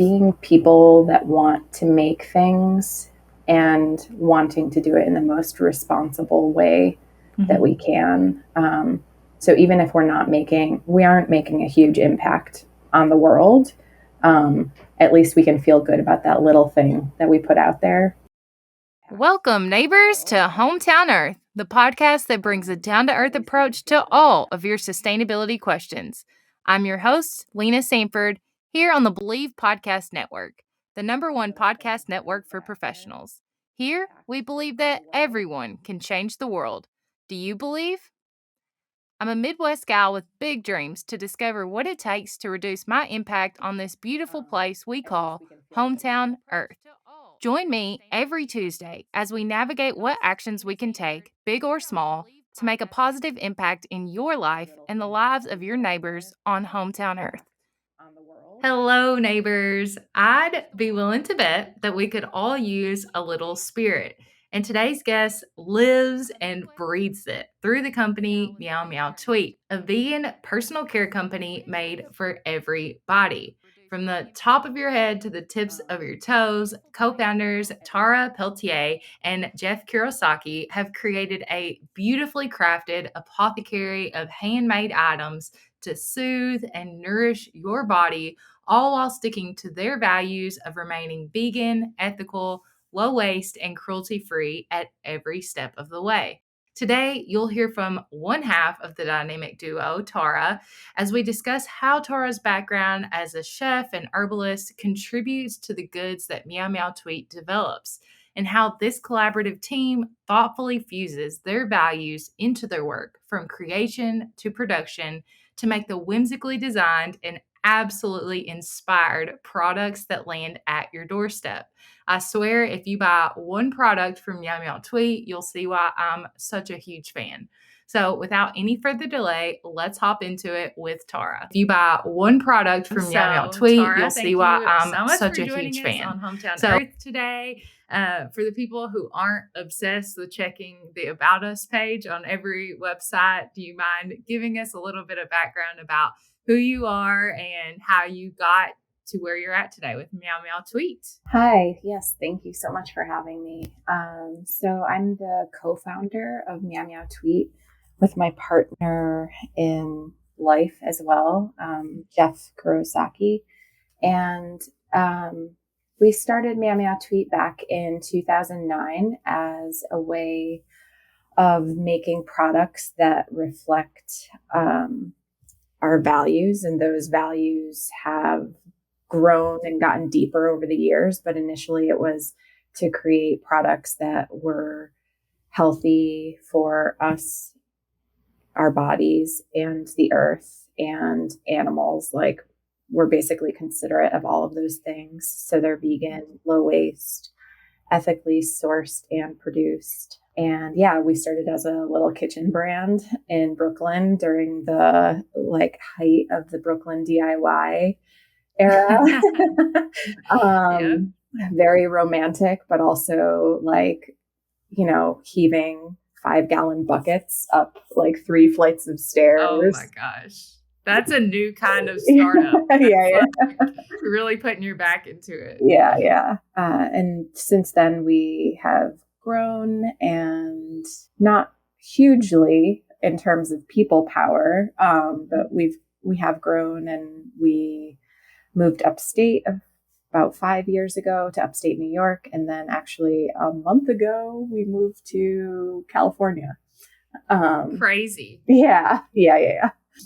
being people that want to make things and wanting to do it in the most responsible way that we can. So even if we aren't making a huge impact on the world, at least we can feel good about that little thing that we put out there. Welcome, neighbors, to Hometown Earth, the podcast that brings a down-to-earth approach to all of your sustainability questions. I'm your host, Lena Sanford, here on the Believe Podcast Network, the #1 podcast network for professionals. Here, we believe that everyone can change the world. Do you believe? I'm a Midwest gal with big dreams to discover what it takes to reduce my impact on this beautiful place we call Hometown Earth. Join me every Tuesday as we navigate what actions we can take, big or small, to make a positive impact in your life and the lives of your neighbors on Hometown Earth. Hello, neighbors. I'd be willing to bet that we could all use a little spirit. And today's guest lives and breathes it through the company Meow Meow Tweet, a vegan personal care company made for everybody. From the top of your head to the tips of your toes, co-founders Tara Pelletier and Jeff Kurosaki have created a beautifully crafted apothecary of handmade items to soothe and nourish your body, all while sticking to their values of remaining vegan, ethical, low waste, and cruelty-free at every step of the way. Today, you'll hear from one half of the dynamic duo, Tara, as we discuss how Tara's background as a chef and herbalist contributes to the goods that Meow Meow Tweet develops, and how this collaborative team thoughtfully fuses their values into their work, from creation to production, to make the whimsically designed and absolutely inspired products that land at your doorstep. I swear, if you buy one product from Meow Meow Tweet, you'll see why I'm such a huge fan. So without any further delay, let's hop into it with Tara. If you buy one product from Meow Meow Tweet, Tara, you'll see why I'm so such a huge fan. On Hometown Earth today. For the people who aren't obsessed with checking the About Us page on every website, do you mind giving us a little bit of background about who you are and how you got to where you're at today with Meow Meow Tweet? Hi, yes, thank you so much for having me. So I'm the co-founder of Meow Meow Tweet with my partner in life as well, Jeff Kurosaki. And we started Meow Meow Tweet back in 2009 as a way of making products that reflect our values, and those values have grown and gotten deeper over the years. But initially it was to create products that were healthy for us, our bodies, and the earth and animals. Like, we're basically considerate of all of those things. So they're vegan, low waste, ethically sourced and produced. And yeah, we started as a little kitchen brand in Brooklyn during the height of the Brooklyn DIY era. Very romantic, but also heaving 5-gallon buckets up 3 flights of stairs. Oh my gosh. That's a new kind of startup. Yeah. Really putting your back into it. Yeah. And since then we have grown, and not hugely in terms of people power, but we have grown, and we moved upstate about 5 years ago to upstate New York. And then actually a month ago, we moved to California. Crazy. Yeah.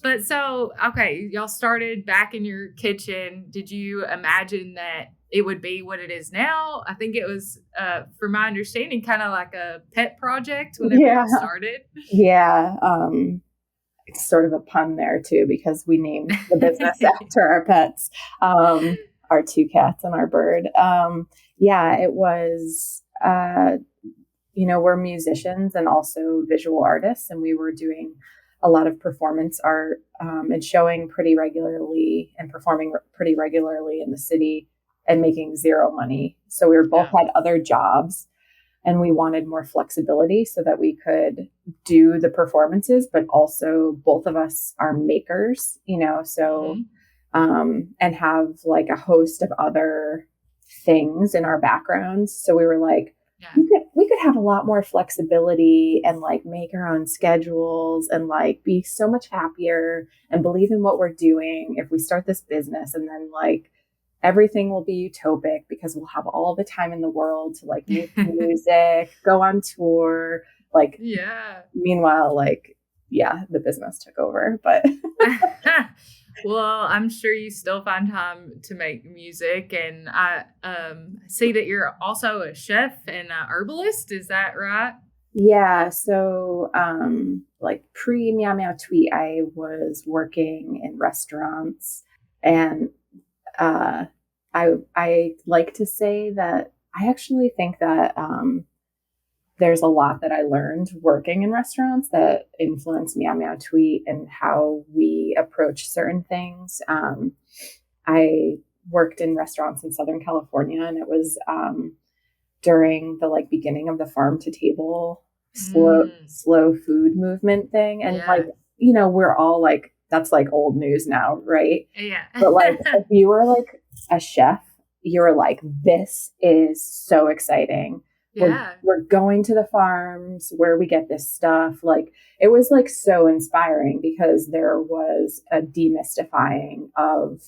But so, okay, y'all started back in your kitchen. Did you imagine that it would be what it is now? I think it was, from my understanding, kind of like a pet project whenever you started. Yeah. It's sort of a pun there too, because we named the business after our pets, our 2 cats and our bird. It was, we're musicians and also visual artists, and we were doing a lot of performance art and showing pretty regularly and performing pretty regularly in the city and making zero money. So we both had other jobs, and we wanted more flexibility so that we could do the performances, but also both of us are makers, so and have like a host of other things in our backgrounds. So we were like, we could have a lot more flexibility and like make our own schedules and like be so much happier and believe in what we're doing if we start this business. And then like everything will be utopic because we'll have all the time in the world to like make music, go on tour. Like, meanwhile, like, the business took over, but well, I'm sure you still find time to make music. And I see that you're also a chef and a herbalist. Is that right? Yeah. So, like pre Meow Meow Tweet, I was working in restaurants, and I like to say that I actually think that there's a lot that I learned working in restaurants that influenced Meow Meow Tweet and how we approach certain things. I worked in restaurants in Southern California, and it was during the like beginning of the farm to table slow food movement thing. And like, you know, we're all like, that's like old news now, right? Yeah. But like, if you were like a chef, you're like, this is so exciting. We're going to the farms where we get this stuff. Like, it was like so inspiring because there was a demystifying of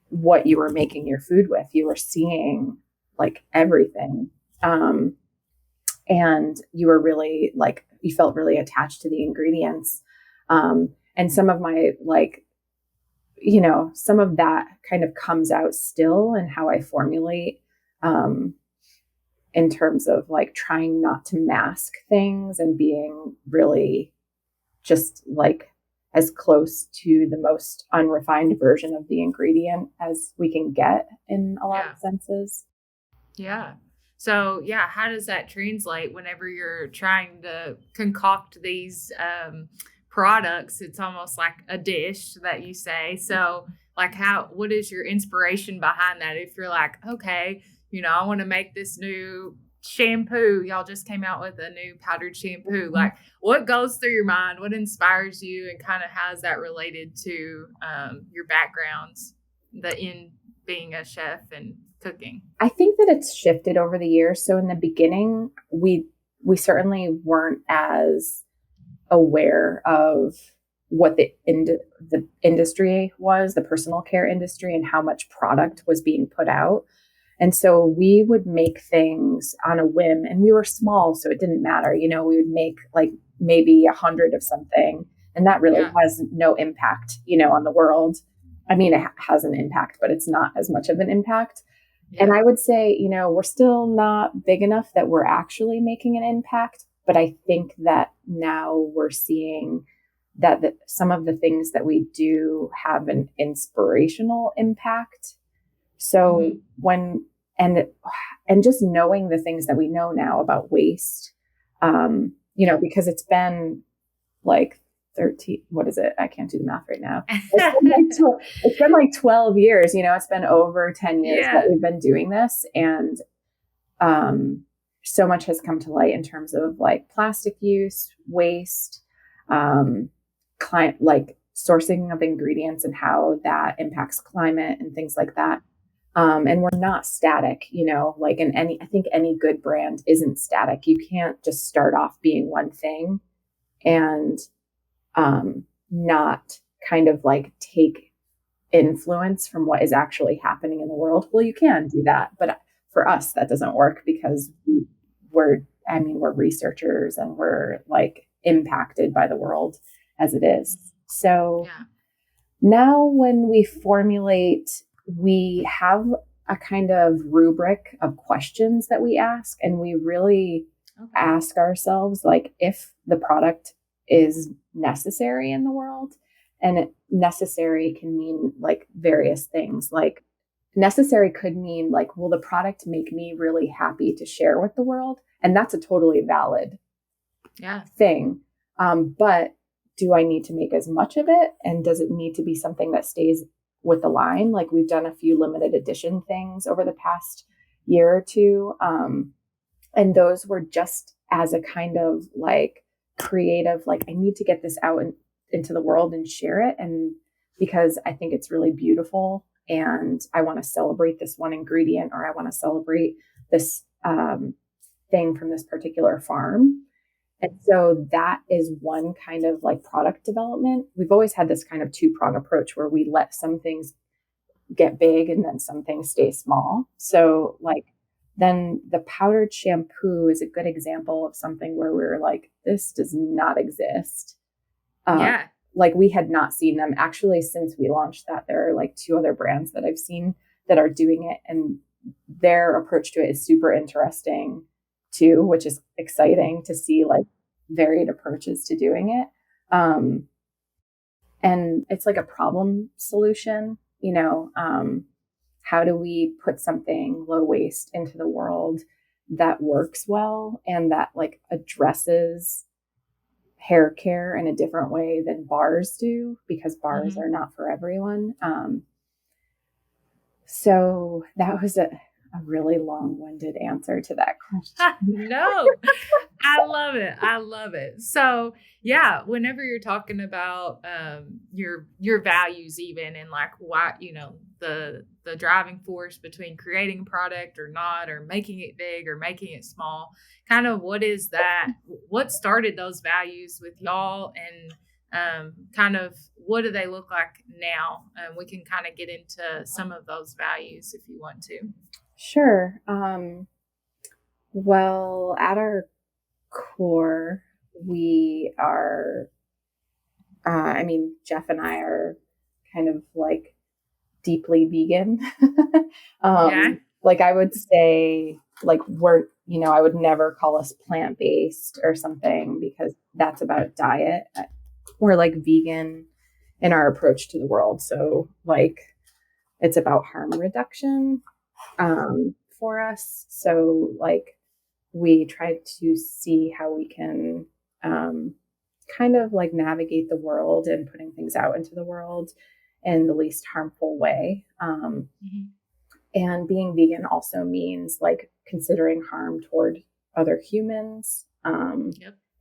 what you were making your food with. You were seeing like everything. And you were really like, you felt really attached to the ingredients. And some of my like, you know, some of that kind of comes out still in how I formulate, in terms of like trying not to mask things and being really just like as close to the most unrefined version of the ingredient as we can get in a lot of senses. Yeah. So, how does that translate whenever you're trying to concoct these products? It's almost like a dish that you say. So, like, what is your inspiration behind that? If you're like, okay, you know, I want to make this new shampoo. Y'all just came out with a new powdered shampoo. Like, what goes through your mind? What inspires you? And kind of how is that related to your backgrounds, in being a chef and cooking? I think that it's shifted over the years. So in the beginning, we certainly weren't as aware of what the industry was, the personal care industry, and how much product was being put out. And so we would make things on a whim, and we were small, so it didn't matter. You know, we would make like maybe 100 of something, and that really has no impact, you know, on the world. I mean, it has an impact, but it's not as much of an impact. And I would say, you know, we're still not big enough that we're actually making an impact. But I think that now we're seeing that some of the things that we do have an inspirational impact. So and just knowing the things that we know now about waste, you know, because it's been like 13, what is it? I can't do the math right now. It's been like 12 years, you know, it's been over 10 years that we've been doing this. And so much has come to light in terms of like plastic use, waste, like sourcing of ingredients and how that impacts climate and things like that. And we're not static, you know, like I think any good brand isn't static. You can't just start off being one thing and not kind of like take influence from what is actually happening in the world. Well, you can do that, but for us, that doesn't work because we're researchers and we're like impacted by the world as it is. So now when we formulate, we have a kind of rubric of questions that we ask, and we really ask ourselves, like, if the product is necessary in the world. And necessary can mean like various things. Like necessary could mean like, will the product make me really happy to share with the world? And that's a totally valid thing. But do I need to make as much of it? And does it need to be something that stays with the line? Like we've done a few limited edition things over the past year or two. And those were just as a kind of like creative, like I need to get this out into the world and share it. And because I think it's really beautiful and I want to celebrate this one ingredient, or I want to celebrate this thing from this particular farm. And so that is one kind of like product development. We've always had this kind of two-prong approach where we let some things get big and then some things stay small. So like then the powdered shampoo is a good example of something where we were like, this does not exist. Like we had not seen them actually since we launched that. There are like 2 other brands that I've seen that are doing it, and their approach to it is super interesting too, which is exciting to see like varied approaches to doing it. And it's like a problem solution, you know, how do we put something low waste into the world that works well and that like addresses hair care in a different way than bars do, because bars are not for everyone. So that was a really long-winded answer to that question. No, I love it. I love it. So yeah, whenever you're talking about your values, even, and like why, you know, the driving force between creating a product or not, or making it big or making it small, kind of what is that? What started those values with y'all, and kind of what do they look like now? We can kind of get into some of those values if you want to. Sure. Well, at our core, we are, I mean, Jeff and I are kind of like deeply vegan. Like I would say, like we're, you know, I would never call us plant-based or something, because that's about diet. We're like vegan in our approach to the world. So like it's about harm reduction for us. So like we try to see how we can kind of like navigate the world and putting things out into the world in the least harmful way. And being vegan also means like considering harm toward other humans.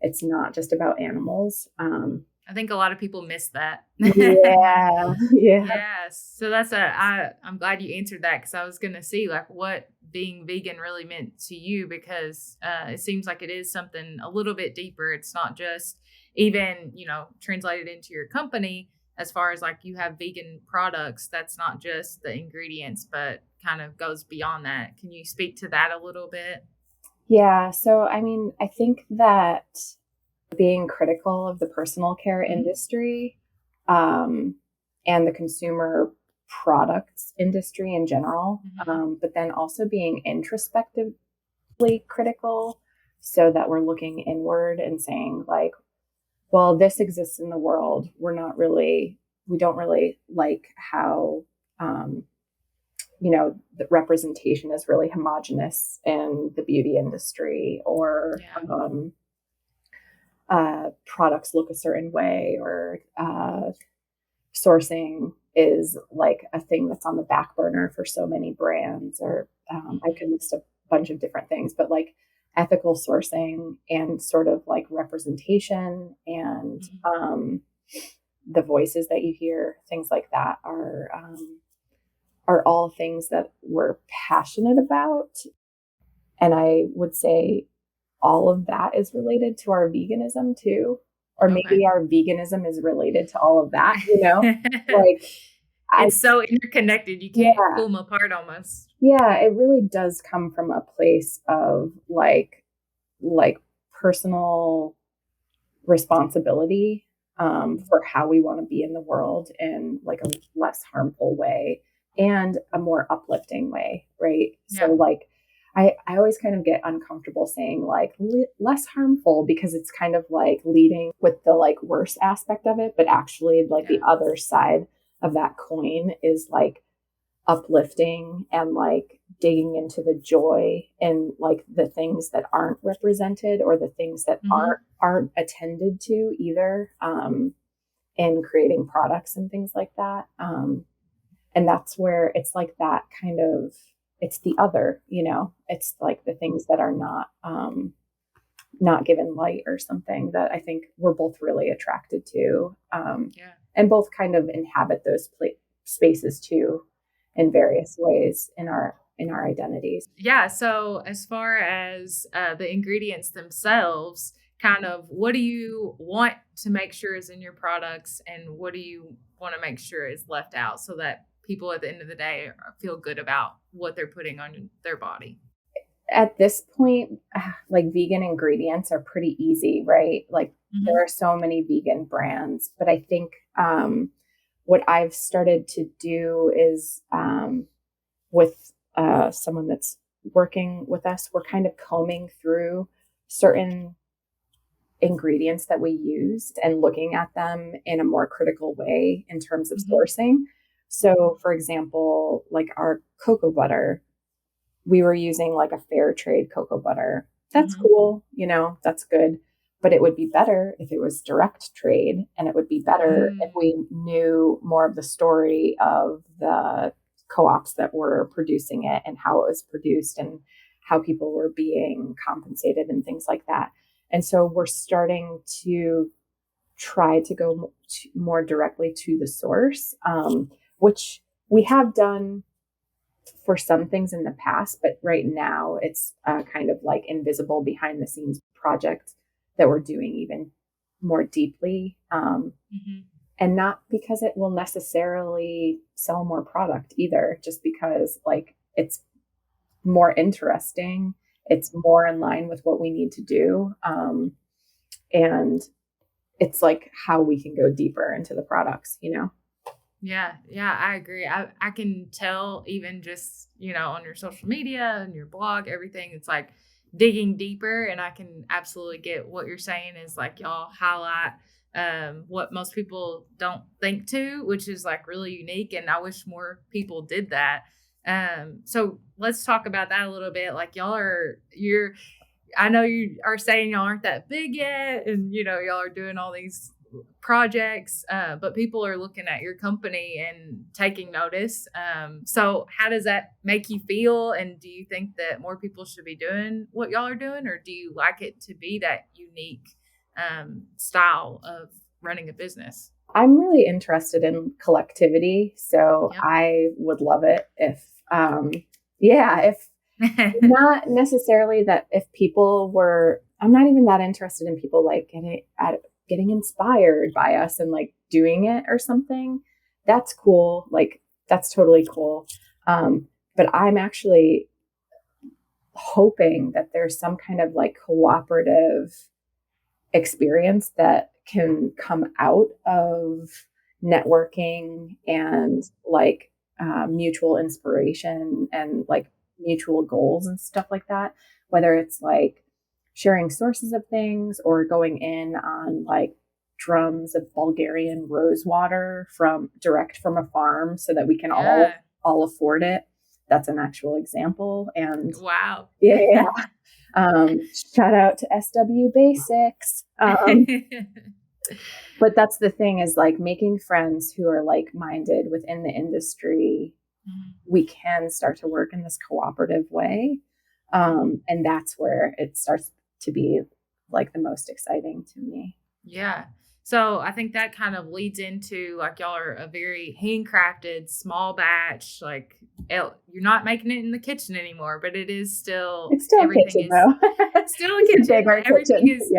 It's not just about animals. I think a lot of people miss that. Yeah. Yes. So that's I'm glad you answered that, because I was going to see like what being vegan really meant to you, because it seems like it is something a little bit deeper. It's not just even, you know, translated into your company as far as like you have vegan products. That's not just the ingredients, but kind of goes beyond that. Can you speak to that a little bit? Yeah. So, I mean, I think that being critical of the personal care industry and the consumer products industry in general, but then also being introspectively critical, so that we're looking inward and saying like, well, this exists in the world. We don't really like how, you know, the representation is really homogenous in the beauty industry, or products look a certain way, or sourcing is like a thing that's on the back burner for so many brands, or I could list a bunch of different things, but like ethical sourcing and sort of like representation and the voices that you hear, things like that are all things that we're passionate about. And I would say all of that is related to our veganism too, or maybe our veganism is related to all of that, you know, like it's so interconnected. You can't pull them apart almost. Yeah. It really does come from a place of like personal responsibility for how we want to be in the world in like a less harmful way and a more uplifting way. Right. So like, I always kind of get uncomfortable saying like less harmful, because it's kind of like leading with the like worst aspect of it. But actually like the other side of that coin is like uplifting and like digging into the joy and like the things that aren't represented, or the things that aren't attended to either, in creating products and things like that. And that's where it's like that kind of, it's the other, you know, it's like the things that are not given light or something that I think we're both really attracted to. and both kind of inhabit those spaces too in various ways in our identities. Yeah. So as far as the ingredients themselves, kind of what do you want to make sure is in your products, and what do you want to make sure is left out so that people at the end of the day feel good about what they're putting on their body? At this point, like vegan ingredients are pretty easy, right? Like there are so many vegan brands, but I think what I've started to do is with someone that's working with us, we're kind of combing through certain ingredients that we used and looking at them in a more critical way in terms of sourcing. So, for example, like our cocoa butter, we were using like a fair trade cocoa butter. That's cool, that's good. But it would be better if it was direct trade, and it would be better if we knew more of the story of the co-ops that were producing it and how it was produced and how people were being compensated and things like that. And so we're starting to try to go more directly to the source, which we have done for some things in the past, but right now it's kind of like invisible behind the scenes project that we're doing even more deeply. And not because it will necessarily sell more product either, just because like it's more interesting. It's more in line with what we need to do. And it's like how we can go deeper into the products, Yeah, I agree. I can tell even just, on your social media and your blog, everything, it's like digging deeper. And I can absolutely get what you're saying is like y'all highlight what most people don't think to, which is like really unique. And I wish more people did that. So let's talk about that a little bit. Like I know you are saying y'all aren't that big yet, and y'all are doing all these projects, but people are looking at your company and taking notice. So how does that make you feel? And do you think that more people should be doing what y'all are doing, or do you like it to be that unique style of running a business? I'm really interested in collectivity. So I would love it if not necessarily that if people were, I'm not even that interested in people like getting inspired by us and like doing it or something. That's cool. Like that's totally cool. But I'm actually hoping that there's some kind of like cooperative experience that can come out of networking and like mutual inspiration and like mutual goals and stuff like that, whether it's like sharing sources of things or going in on like drums of Bulgarian rose water direct from a farm so that we can all afford it. That's an actual example. And wow. Yeah. Shout out to SW Basics. But that's the thing is like making friends who are like-minded within the industry. We can start to work in this cooperative way. And that's where it starts to be like the most exciting to me. Yeah. So I think that kind of leads into like y'all are a very handcrafted small batch, like you're not making it in the kitchen anymore, but it's still everything kitchen, is still a kitchen. Everything kitchen. is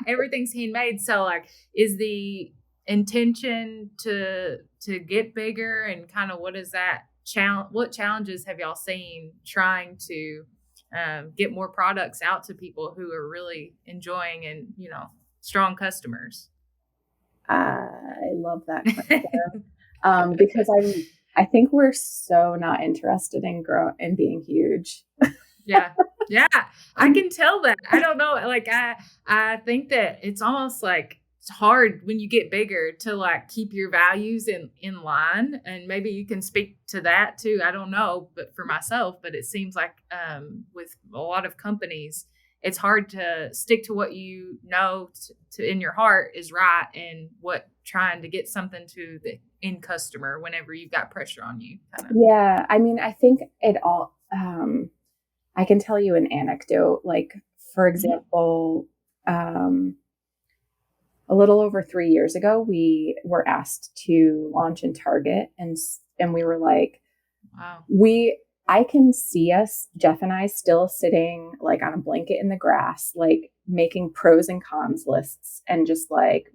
everything's handmade. So like is the intention to get bigger, and kind of what is that what challenges have y'all seen trying to get more products out to people who are really enjoying and strong customers? I love that question. Because I think we're so not interested in being huge. Yeah. I can tell that. I don't know. Like I think that it's almost like it's hard when you get bigger to like keep your values in line, and maybe you can speak to that too. I don't know, but for myself, but it seems like with a lot of companies, it's hard to stick to what you know to in your heart is right, and what trying to get something to the end customer whenever you've got pressure on you. Kinda. Yeah. I mean, I think it all, I can tell you an anecdote. Like, for example, a little over 3 years ago, we were asked to launch in Target, and we were like, Wow. I can see us, Jeff and I, still sitting like on a blanket in the grass, like making pros and cons lists and just like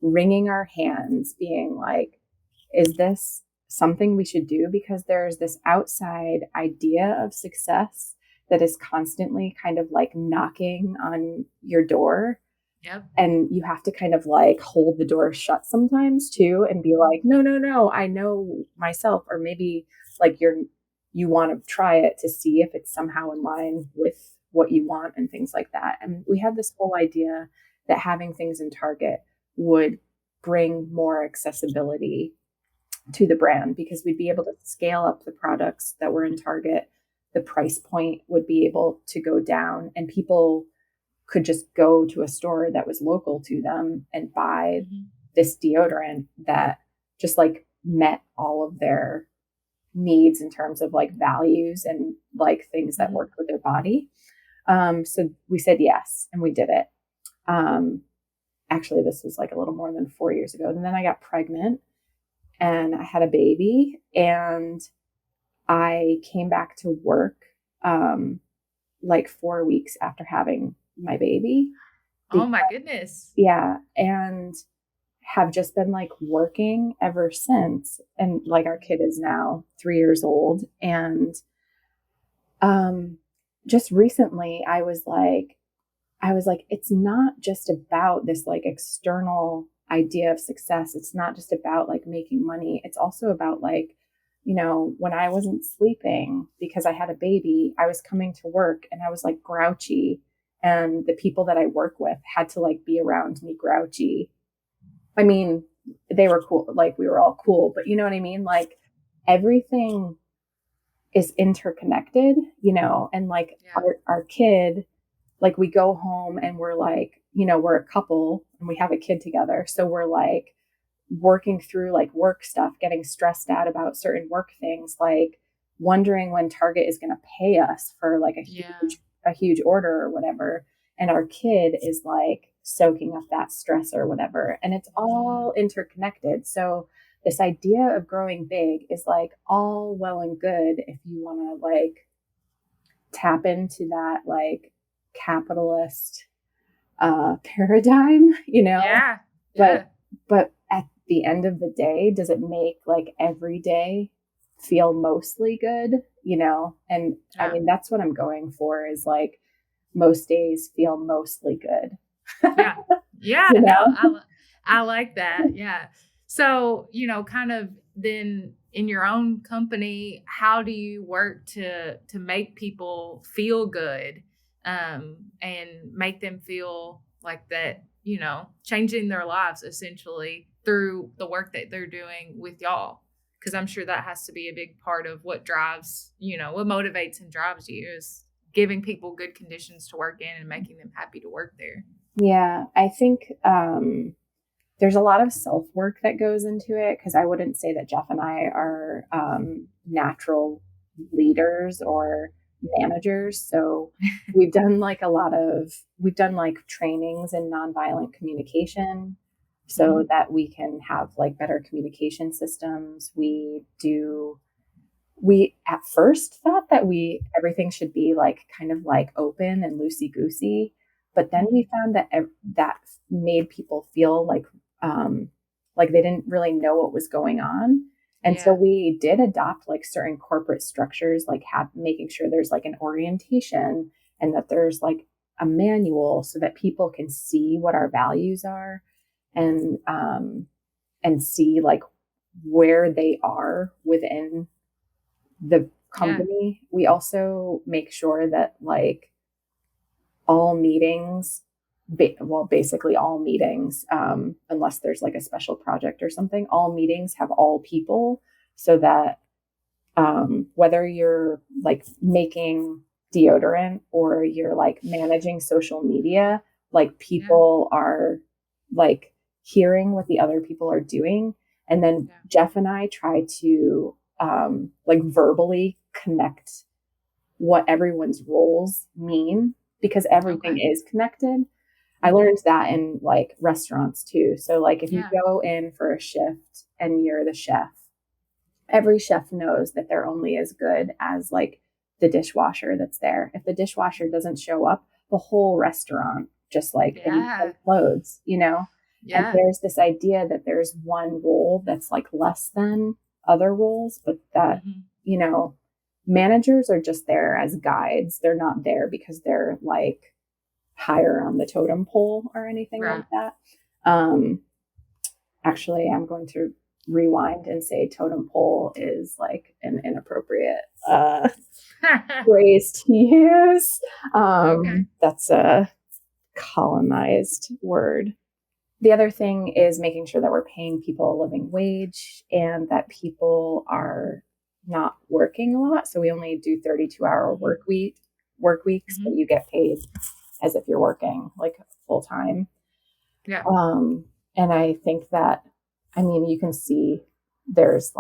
wringing our hands, being like, is this something we should do? Because there's this outside idea of success that is constantly kind of like knocking on your door. Yep. And you have to kind of like hold the door shut sometimes too and be like, no, I know myself. Or maybe like you want to try it to see if it's somehow in line with what you want and things like that. And we had this whole idea that having things in Target would bring more accessibility to the brand because we'd be able to scale up the products that were in Target. The price point would be able to go down and people could just go to a store that was local to them and buy this deodorant that just like met all of their needs in terms of like values and like things that worked with their body. So we said yes, and we did it. Actually, this was like a little more than 4 years ago. And then I got pregnant and I had a baby, and I came back to work like 4 weeks after having my baby. Oh my goodness. Yeah. And have just been like working ever since. And like our kid is now 3 years old. And just recently I was like, it's not just about this like external idea of success. It's not just about like making money. It's also about like, you know, when I wasn't sleeping because I had a baby, I was coming to work and I was like grouchy, and the people that I work with had to like be around me grouchy. I mean, they were cool. Like we were all cool, but you know what I mean? Like everything is interconnected, you know, and like our kid, like we go home and we're like, you know, we're a couple and we have a kid together. So we're like working through like work stuff, getting stressed out about certain work things, like wondering when Target is going to pay us for like a huge order or whatever. And our kid is like soaking up that stress or whatever. And it's all interconnected. So this idea of growing big is like all well and good if you want to like tap into that like capitalist paradigm, you know? But at the end of the day, does it make like every day feel mostly good, you know? And I mean, that's what I'm going for, is like most days feel mostly good. Yeah. You know? No, I like that. Yeah. So, you know, kind of then in your own company, how do you work to make people feel good, and make them feel like that, you know, changing their lives essentially through the work that they're doing with y'all? Because I'm sure that has to be a big part of what drives, you know, what motivates and drives you, is giving people good conditions to work in and making them happy to work there. Yeah, I think there's a lot of self-work that goes into it, because I wouldn't say that Jeff and I are natural leaders or managers. So we've done like trainings in nonviolent communication so that we can have like better communication systems. We at first thought that everything should be like kind of like open and loosey-goosey, but then we found that that made people feel like they didn't really know what was going on. And so we did adopt like certain corporate structures, like making sure there's like an orientation and that there's like a manual so that people can see what our values are and see like where they are within the company. We also make sure that like all meetings, basically all meetings, unless there's like a special project or something, all meetings have all people, so that whether you're like making deodorant or you're like managing social media, like people are like hearing what the other people are doing. And then Jeff and I try to like verbally connect what everyone's roles mean, because everything is connected. I learned that in like restaurants too. So like if you Yeah. go in for a shift and you're the chef, every chef knows that they're only as good as like the dishwasher that's there. If the dishwasher doesn't show up, the whole restaurant just like implodes, you know? And Yeah. there's this idea that there's one role that's like less than other roles, but that, you know, managers are just there as guides. They're not there because they're like higher on the totem pole or anything like that. Actually, I'm going to rewind and say totem pole is like an inappropriate phrase to use. That's a colonized word. The other thing is making sure that we're paying people a living wage and that people are not working a lot. So we only do 32-hour work weeks, but you get paid as if you're working like full time. Yeah. And I think that, I mean, you can see there's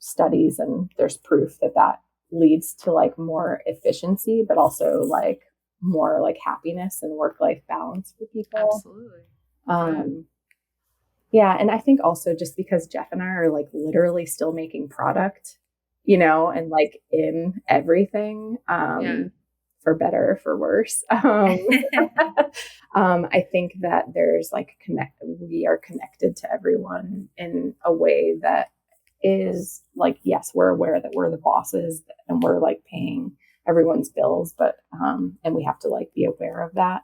studies and there's proof that leads to like more efficiency, but also like more like happiness and work-life balance for people. Absolutely. Yeah. And I think also just because Jeff and I are like literally still making product, you know, and like in everything, for better or for worse. I think that there's like we are connected to everyone in a way that is like, yes, we're aware that we're the bosses and we're like paying everyone's bills, but and we have to like be aware of that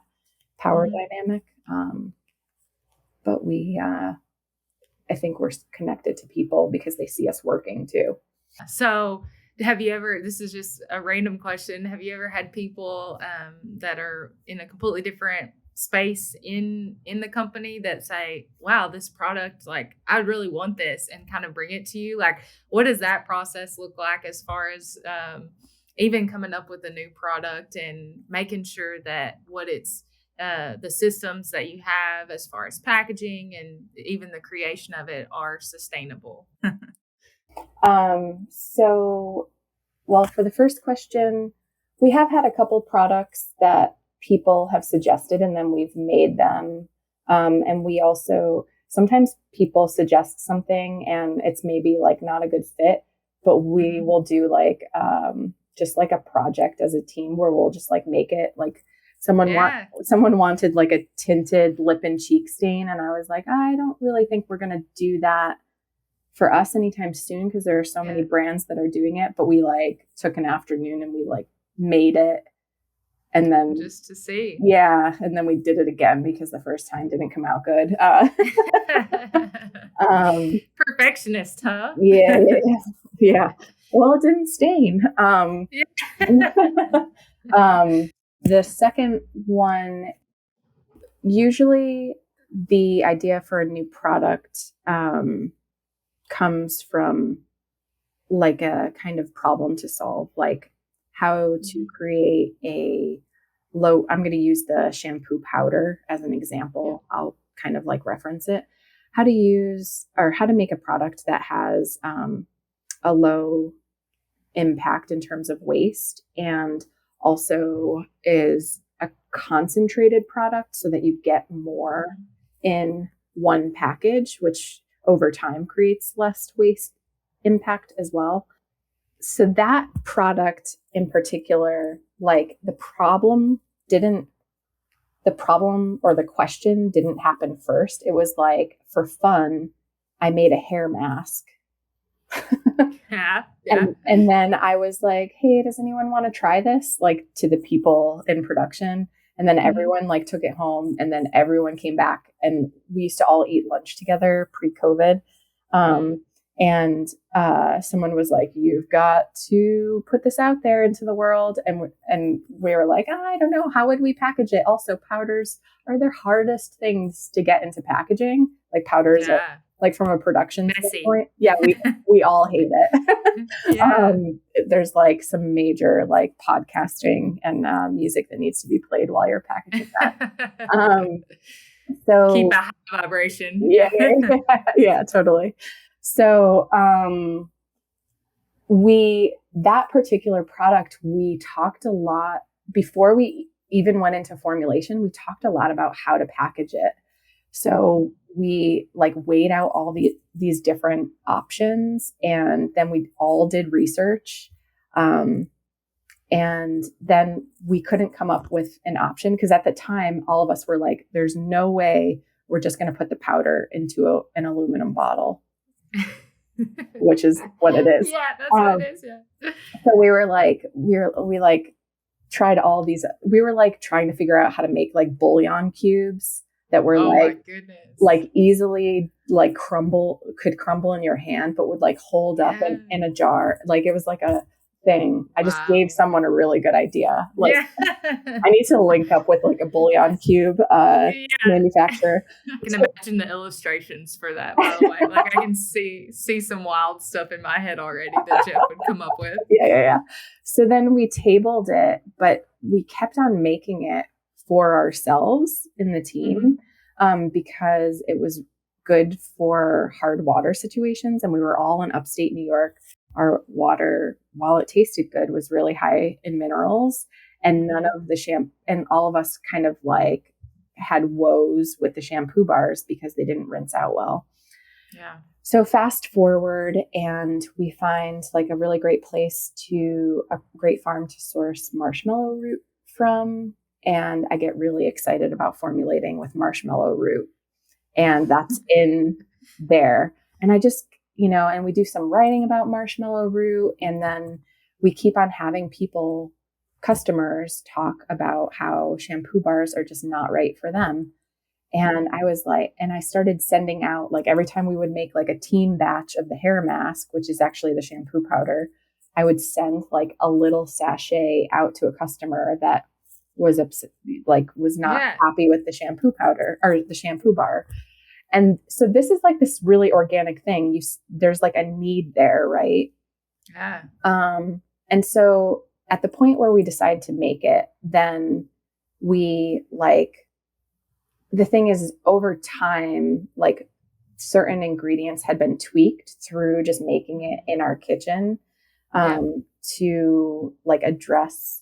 power dynamic. But we I think we're connected to people because they see us working too. So have you ever, this is just a random question, have you ever had people that are in a completely different space in the company that say, wow, this product, like I really want this, and kind of bring it to you? Like, what does that process look like as far as even coming up with a new product and making sure that what it's the systems that you have as far as packaging and even the creation of it are sustainable? So, well, for the first question, we have had a couple products that people have suggested and then we've made them. And we also, sometimes people suggest something and it's maybe like not a good fit, but we will do like, just like a project as a team where we'll just like make it like someone wanted like a tinted lip and cheek stain. And I was like, I don't really think we're going to do that for us anytime soon because there are so many brands that are doing it. But we like took an afternoon and we like made it. And then just to see. Yeah. And then we did it again because the first time didn't come out good. Perfectionist, huh? Yeah. Well, it didn't stain. The second one, usually the idea for a new product comes from like a kind of problem to solve, like how to create I'm going to use the shampoo powder as an example. I'll kind of like reference it. How to make a product that has a low impact in terms of waste and also is a concentrated product so that you get more in one package, which over time creates less waste impact as well. So that product in particular, like the problem or the question didn't happen first. It was like, for fun, I made a hair mask. And then I was like, hey, does anyone want to try this? Like to the people in production. And then everyone like took it home and then everyone came back and we used to all eat lunch together pre-COVID. And someone was like, you've got to put this out there into the world. And we were like, I don't know. How would we package it? Also, powders are the hardest things to get into packaging. Like powders are, like from a production standpoint. Yeah, we all hate it. There's like some major like podcasting and music that needs to be played while you're packaging that. So keep a high vibration. Yeah, totally. So that particular product, we talked a lot before we even went into formulation, we talked a lot about how to package it. So we like weighed out all these different options, and then we all did research. And then we couldn't come up with an option because at the time, all of us were like, there's no way we're just going to put the powder into an aluminum bottle, which is what it is. Yeah, that's what it is. Yeah. So we were like, we like tried all these, we were like trying to figure out how to make like bouillon cubes that were my goodness. like easily like could crumble in your hand, but would like hold up in a jar. Like it was like a thing. I just gave someone a really good idea. Like I need to link up with like a bouillon cube manufacturer. I can imagine the illustrations for that, by the way. Like I can see some wild stuff in my head already that Jeff would come up with. Yeah. So then we tabled it, but we kept on making it for ourselves in the team because it was good for hard water situations. And we were all in upstate New York. Our water, while it tasted good, was really high in minerals, and none of the shampoo, and all of us kind of like had woes with the shampoo bars because they didn't rinse out well. Yeah. So fast forward, and we find like a really great a great farm to source marshmallow root from. And I get really excited about formulating with marshmallow root. And that's in there. And I just, and we do some writing about marshmallow root. And then we keep on having customers talk about how shampoo bars are just not right for them. And I was like, and I started sending out, like every time we would make like a team batch of the hair mask, which is actually the shampoo powder, I would send like a little sachet out to a customer that was not happy with the shampoo powder or the shampoo bar. And so this is like this really organic thing. There's like a need there, right? Yeah. And so at the point where we decide to make it, then we the thing is over time, like certain ingredients had been tweaked through just making it in our kitchen to like address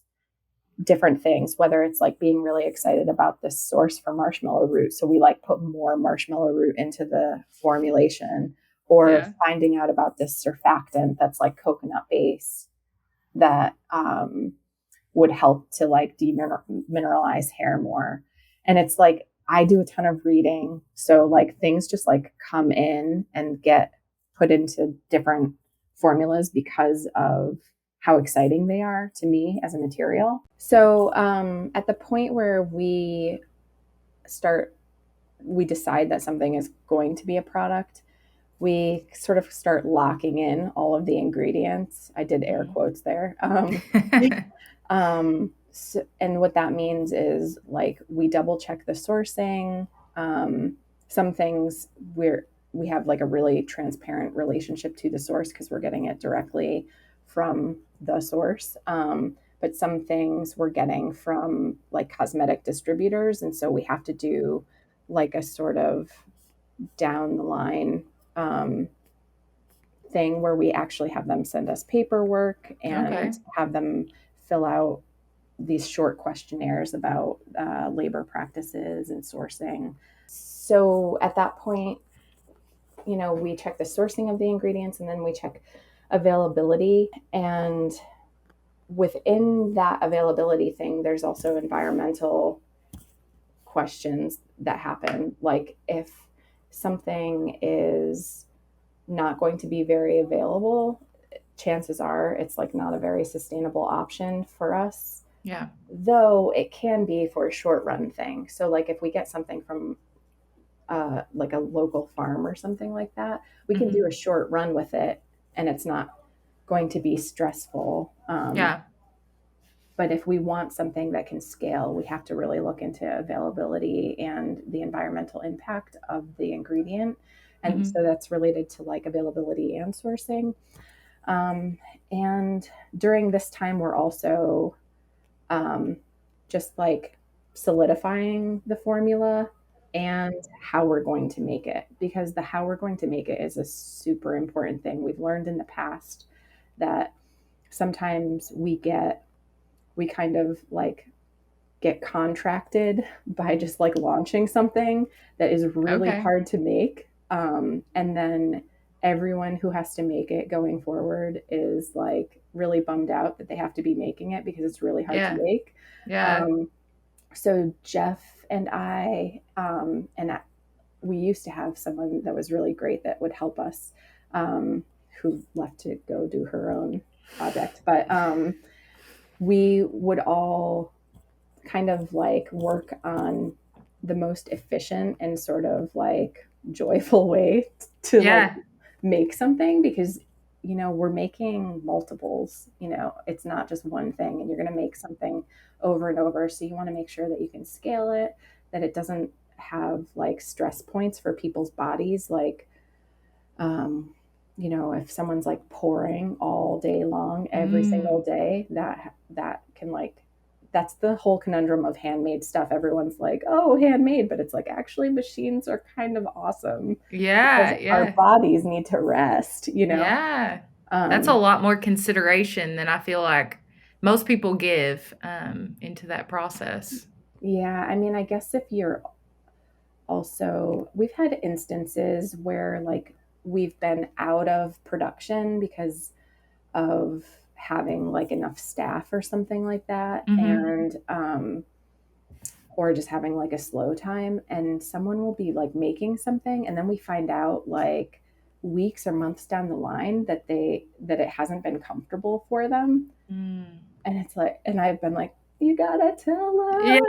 different things, whether it's like being really excited about this source for marshmallow root. So we like put more marshmallow root into the formulation, or finding out about this surfactant that's like coconut base that would help to like demineralize hair more. And it's like, I do a ton of reading. So like things just like come in and get put into different formulas because of how exciting they are to me as a material. So at the point where we decide that something is going to be a product, we sort of start locking in all of the ingredients. I did air quotes there. And what that means is like we double check the sourcing. Some things we have like a really transparent relationship to the source because we're getting it directly from the source. But some things we're getting from like cosmetic distributors. And so we have to do like a sort of down the line thing where we actually have them send us paperwork and have them fill out these short questionnaires about labor practices and sourcing. So at that point, we check the sourcing of the ingredients, and then we check availability. And within that availability thing, there's also environmental questions that happen. Like if something is not going to be very available, chances are it's like not a very sustainable option for us. Yeah. Though it can be for a short run thing. So like if we get something from like a local farm or something like that, we can do a short run with it and it's not going to be stressful. But if we want something that can scale, we have to really look into availability and the environmental impact of the ingredient. And so that's related to like availability and sourcing. And during this time, we're also just like solidifying the formula and how we're going to make it, because the how we're going to make it is a super important thing. We've learned in the past that sometimes we kind of like get contracted by just like launching something that is really Okay. hard to make. And then everyone who has to make it going forward is like really bummed out that they have to be making it because it's really hard to make. Yeah. So Jeff and we used to have someone that was really great that would help us, who left to go do her own project. But we would all kind of like work on the most efficient and sort of like joyful way to like make something, because we're making multiples. It's not just one thing, and you're going to make something over and over, so you want to make sure that you can scale it, that it doesn't have like stress points for people's bodies, like if someone's like pouring all day long every single day, that can like, that's the whole conundrum of handmade stuff. Everyone's like, oh, handmade, but it's like, actually machines are kind of awesome. Yeah. Because our bodies need to rest, Yeah. That's a lot more consideration than I feel like most people give into that process. Yeah. I mean, I guess if you're also, we've had instances where like we've been out of production because of having like enough staff or something like that. And or just having like a slow time, and someone will be like making something, and then we find out like weeks or months down the line that it hasn't been comfortable for them. And it's like, and I've been like, you gotta tell us.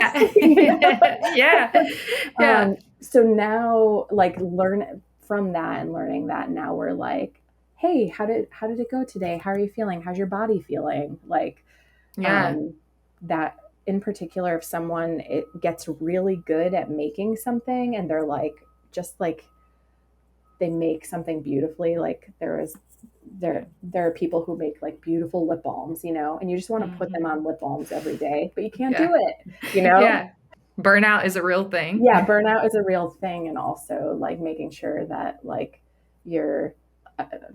Yeah. So now, like, learn from that and learning that, now we're like, hey, how did it go today? How are you feeling? How's your body feeling? Like, that in particular, if someone it gets really good at making something, and they're like, just like, they make something beautifully, like there are people who make like beautiful lip balms, and you just want to put them on lip balms every day, but you can't do it. Yeah. Burnout is a real thing. Yeah, burnout is a real thing. And also like making sure that like you're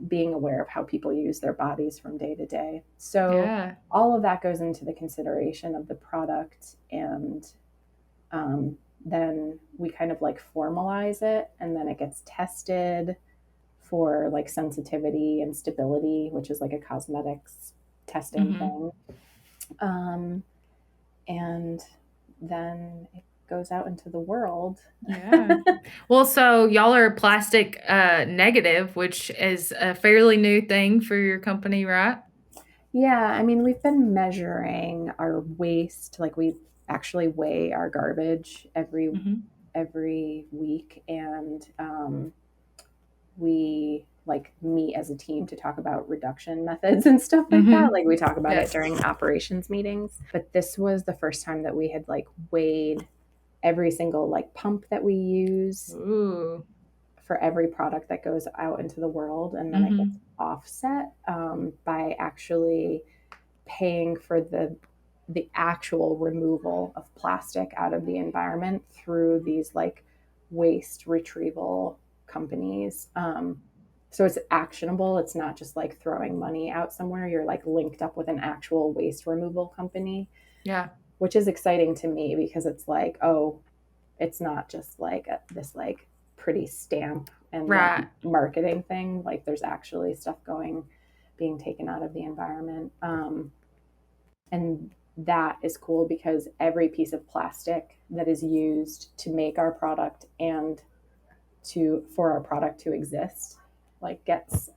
being aware of how people use their bodies from day to day. So all of that goes into the consideration of the product, and then we kind of like formalize it, and then it gets tested for like sensitivity and stability, which is like a cosmetics testing thing. And then it goes out into the world. Well, so y'all are plastic negative, which is a fairly new thing for your company, right? Yeah, I mean, we've been measuring our waste. Like, we actually weigh our garbage every week, and we like meet as a team to talk about reduction methods and stuff like that. Like, we talk about it during operations meetings. But this was the first time that we had like weighed every single like pump that we use for every product that goes out into the world, and then it gets offset by actually paying for the actual removal of plastic out of the environment through these like waste retrieval companies. So it's actionable. It's not just like throwing money out somewhere. You're like linked up with an actual waste removal company. Yeah. Which is exciting to me, because it's like, oh, it's not just like this like pretty stamp and like marketing thing. Like, there's actually stuff being taken out of the environment. And that is cool, because every piece of plastic that is used to make our product and for our product to exist, like, gets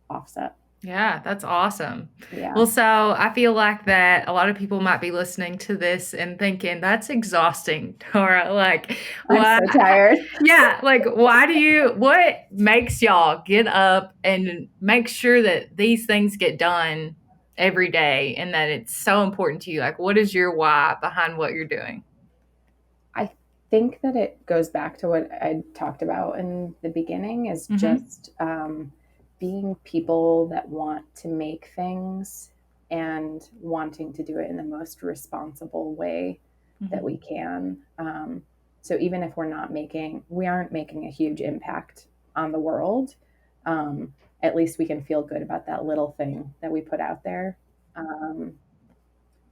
offset. Yeah, that's awesome. Yeah. Well, so I feel like that a lot of people might be listening to this and thinking, that's exhausting, Tora. Like, I'm so tired. Yeah. Like, what makes y'all get up and make sure that these things get done every day, and that it's so important to you? Like, what is your why behind what you're doing? I think that it goes back to what I talked about in the beginning, is just being people that want to make things and wanting to do it in the most responsible way that we can. So even if we aren't making a huge impact on the world, at least we can feel good about that little thing that we put out there.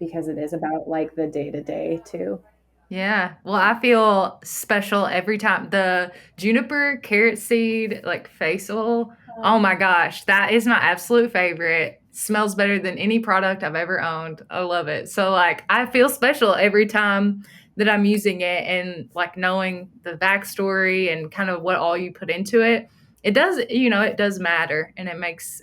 because it is about like the day to day too. Yeah. Well, I feel special every time. The juniper carrot seed, like face oil. Oh my gosh, that is my absolute favorite. Smells better than any product I've ever owned. I love it. So, like, I feel special every time that I'm using it, and like knowing the backstory and kind of what all you put into it. It does, it does matter, and it makes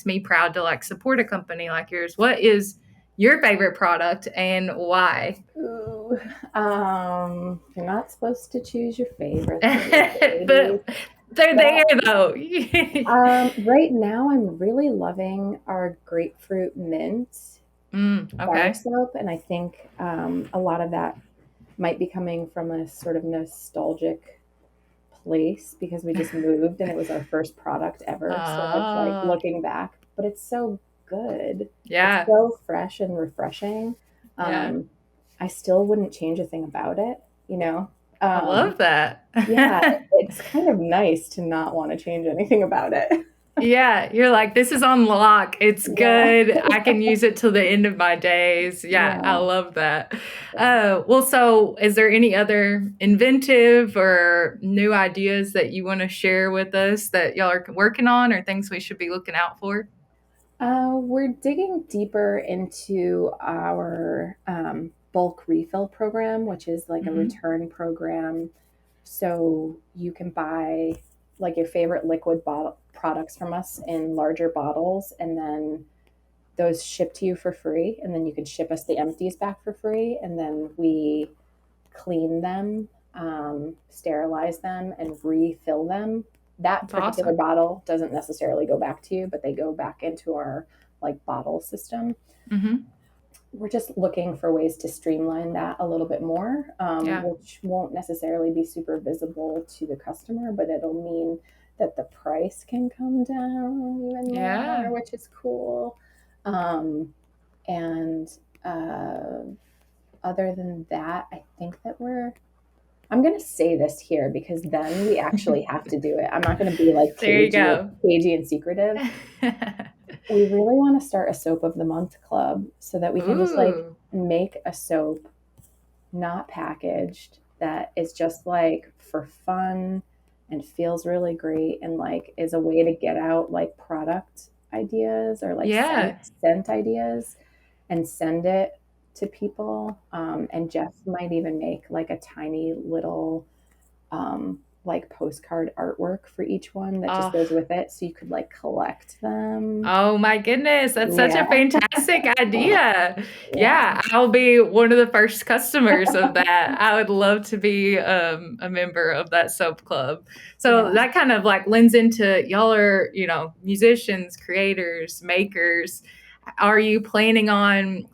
me proud to like support a company like yours. What is your favorite product and why? Ooh, you're not supposed to choose your favorites, ladies. But they're there But, though. right now, I'm really loving our grapefruit mint bar Okay. soap, and I think a lot of that might be coming from a sort of nostalgic place because we just moved and it was our first product ever. So it's like Ah, looking back, but it's so good. It's yeah, so fresh and refreshing. yeah. I still wouldn't change a thing about it, you know? I love that. Yeah, it's kind of nice to not want to change anything about it. Yeah, you're like, this is on lock. It's Yeah. good. I can use it till the end of my days. Yeah, I Yeah. love that. Yeah. Well, so is there any other inventive or new ideas that you want to share with us that y'all are working on or things we should be looking out for? We're digging deeper into our bulk refill program, which is like a Hmm. return program. So you can buy like your favorite liquid bottle products from us in larger bottles, and then those ship to you for free. And then you can ship us the empties back for free. And then we clean them, sterilize them, and refill them. That That's particular awesome. bottle doesn't necessarily go back to you, but they go back into our like bottle system. Hmm. We're just looking for ways to streamline that a little bit more, Yeah. which won't necessarily be super visible to the customer, but it'll mean that the price can come down even more, Yeah. which is cool. And uh, other than that, I think that I'm going to say this here because then we actually have to do it. I'm not going to be like There you go. cagey and secretive. We really want to start a soap of the month club so that we can just like Ooh. make a soap not packaged that is just like for fun and feels really great and like is a way to get out like product ideas or like Yeah. scent ideas and send it to people. And Jeff might even make like a tiny little like postcard artwork for each one that just Oh, goes with it. So you could like collect them. oh my goodness. That's such a Yeah. fantastic idea. Yeah. Yeah, I'll be one of the first customers of that. I would love to be a member of that soap club. So Yeah. that kind of like lends into y'all are, musicians, creators, makers. Are you planning on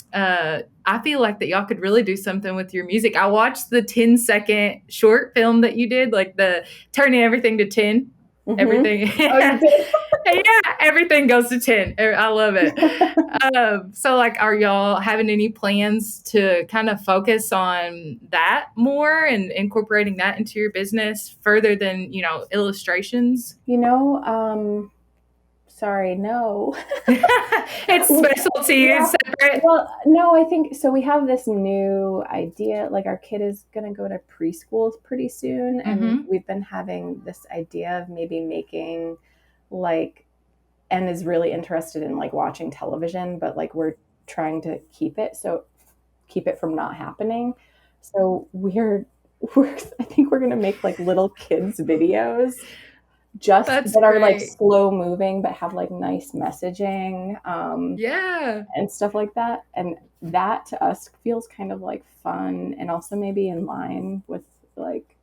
I feel like that y'all could really do something with your music. I watched the 10-second short film that you did, like the turning everything to 10. Mm-hmm. Everything. Oh, you Yeah, everything goes to 10. I love it. did? So, like, are y'all having any plans to kind of focus on that more and incorporating that into your business further than, illustrations? you know, sorry, no. It's specialty, it's Yeah. separate. Well, no, I think so. We have this new idea. Like, our kid is going to go to preschool pretty soon. And Mm-hmm. we've been having this idea of maybe making like, and is really interested in like watching television, but like we're trying to keep it from not happening. So I think we're going to make like little kids videos just That's that are like great. slow moving but have like nice messaging, Yeah. and stuff like that. And that to us feels kind of like fun and also maybe in line with like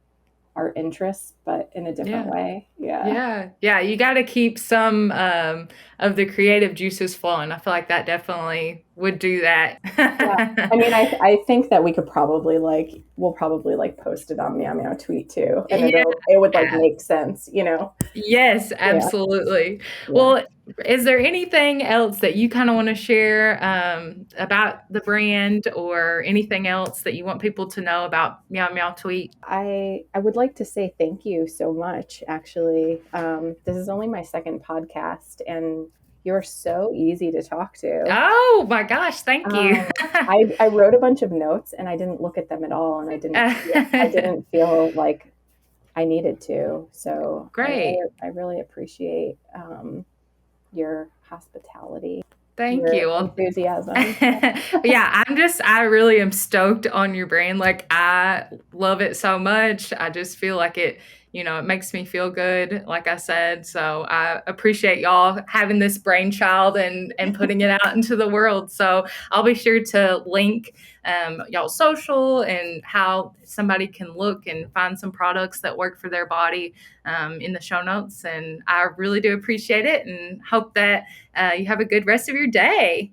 our interests, but in a different Yeah. way. Yeah. Yeah, yeah, you got to keep some of the creative juices flowing. I feel like that definitely would do that. Yeah. I mean, I think that we'll probably like post it on Meow Meow Tweet too, and Yeah, it would like make sense, you know? yes, Yeah. absolutely. Yeah. Well, is there anything else that you kind of want to share about the brand or anything else that you want people to know about Meow Meow Tweet? I would like to say thank you so much. Actually, this is only my second podcast, and You're so easy to talk to. Oh my gosh, thank you. I wrote a bunch of notes and I didn't look at them at all, and I didn't feel like I needed to. So Great. I really appreciate your hospitality. Thank your you. enthusiasm. Yeah, I really am stoked on your brand. Like, I love it so much. I just feel like it makes me feel good, like I said. So I appreciate y'all having this brainchild and putting it out into the world. So I'll be sure to link y'all's social and how somebody can look and find some products that work for their body in the show notes. And I really do appreciate it and hope that you have a good rest of your day.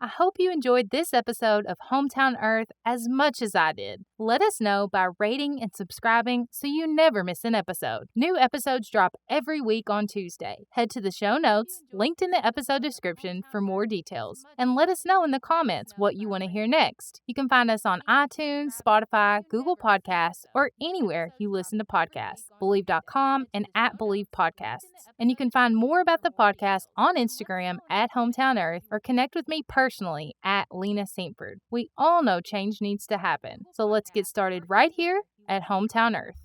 I hope you enjoyed this episode of Hometown Earth as much as I did. Let us know by rating and subscribing so you never miss an episode. New episodes drop every week on Tuesday. Head to the show notes, linked in the episode description for more details. And let us know in the comments what you want to hear next. You can find us on iTunes, Spotify, Google Podcasts, or anywhere you listen to podcasts. Believe.com and @Believe Podcasts. And you can find more about the podcast on Instagram @Hometown Earth or connect with me personally @Lena Saintford. We all know change needs to happen. So let's get started right here at Hometown Earth.